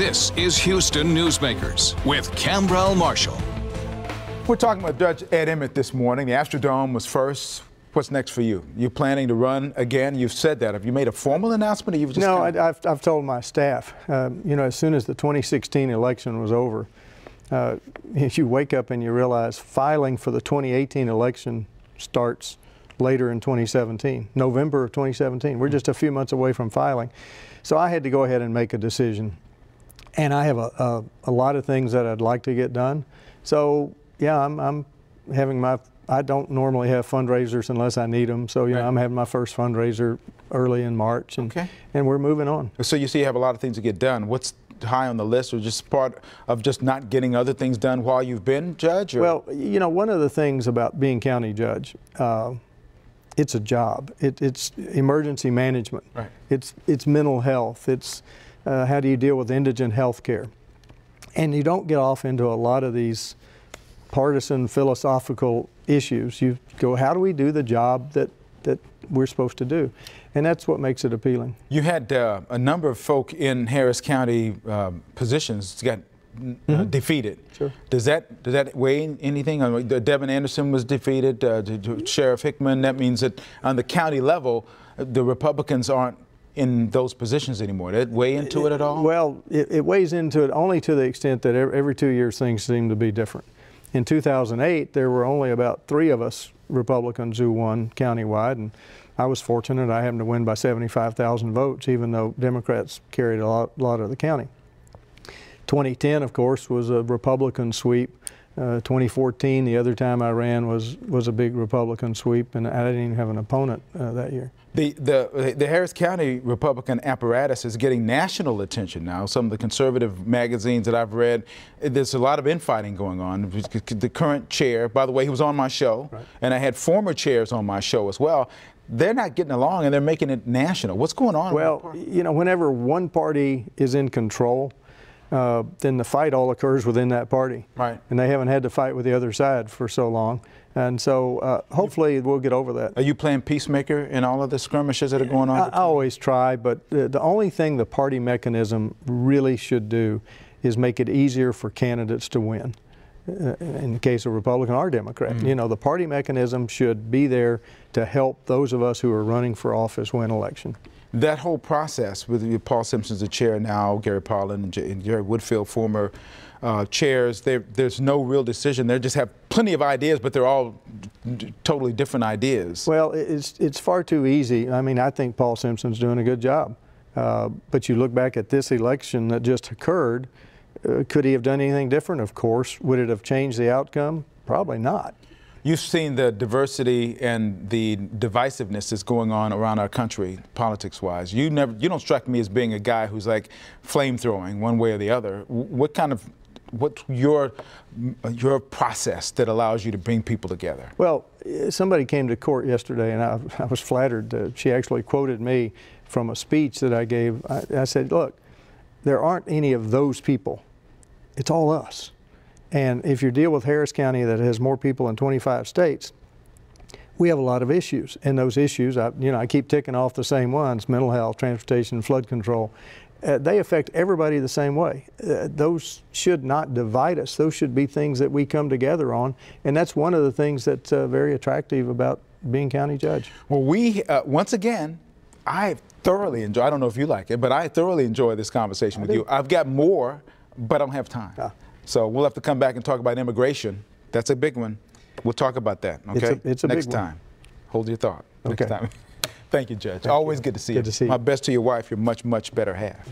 This is Houston Newsmakers with Cambrell Marshall. We're talking with Judge Ed Emmett this morning. The Astrodome was first. What's next for you? You planning to run again? You've said that. Have you made a formal announcement, or you've just No, I've told my staff. You know, as soon as the 2016 election was over, you wake up and you realize filing for the 2018 election starts later in 2017, November of 2017. We're just a few months away from filing. So I had to go ahead and make a decision. And I have a lot of things that I'd like to get done. So yeah, I'm having my, I don't normally have fundraisers unless I need them. So yeah, I'm having my first fundraiser early in March, and we're moving on. So you see you have a lot of things to get done. What's high on the list, or just part of just not getting other things done while you've been judge? Or? Well, you know, one of the things about being county judge, it's a job. It's emergency management. Right. It's mental health. It's how do you deal with indigent health care? And you don't get off into a lot of these partisan philosophical issues. You go, how do we do the job that we're supposed to do? And that's what makes it appealing. You had a number of folk in Harris County positions got defeated. Sure. Does that weigh in anything? I mean, Devin Anderson was defeated, Sheriff Hickman. That means that on the county level, the Republicans aren't in those positions anymore. Did it weigh into it at all? Well, it weighs into it only to the extent that every 2 years things seem to be different. In 2008, there were only about 3 of us Republicans who won countywide, and I was fortunate. I happened to win by 75,000 votes, even though Democrats carried a lot of the county. 2010, of course, was a Republican sweep. 2014, the other time I ran, was a big Republican sweep, and I didn't even have an opponent that year. The Harris County Republican apparatus is getting national attention now. Some of the conservative magazines that I've read, there's a lot of infighting going on. The current chair, by the way, he was on my show, and I had former chairs on my show as well. They're not getting along, and they're making it national. What's going on? Well, you know, whenever one party is in control, then the fight all occurs within that party. Right. And they haven't had to fight with the other side for so long. And so hopefully we'll get over that. Are you playing peacemaker in all of the skirmishes that are going on? I always try, but the only thing the party mechanism really should do is make it easier for candidates to win. In the case of Republican or Democrat. You know, the party mechanism should be there to help those of us who are running for office win election. That whole process with Paul Simpson's the chair now, Gary Pollan and Jerry Woodfield, former chairs, there's no real decision. They just have plenty of ideas, but they're all totally different ideas. Well, it's far too easy. I mean, I think Paul Simpson's doing a good job. But you look back at this election that just occurred, could he have done anything different? Of course. Would it have changed the outcome? Probably not. You've seen the diversity and the divisiveness that's going on around our country, politics-wise. You don't strike me as being a guy who's like flame-throwing one way or the other. What's your process that allows you to bring people together? Well, somebody came to court yesterday, and I was flattered. She actually quoted me from a speech that I gave. I said, look, there aren't any of those people. It's all us. And if you deal with Harris County that has more people in 25 states, we have a lot of issues. And those issues, I keep ticking off the same ones: mental health, transportation, flood control. They affect everybody the same way. Those should not divide us. Those should be things that we come together on. And that's one of the things that's very attractive about being county judge. Well, once again, I thoroughly enjoy, I don't know if you like it, but I thoroughly enjoy this conversation with you. I've got more, but I don't have time. So we'll have to come back and talk about immigration. That's a big one. We'll talk about that, okay? It's a next big one. time. Hold your thought. Okay. Next time. Thank you, Judge. Always good to see you. Good to see you. My best to your wife, your much, much better half.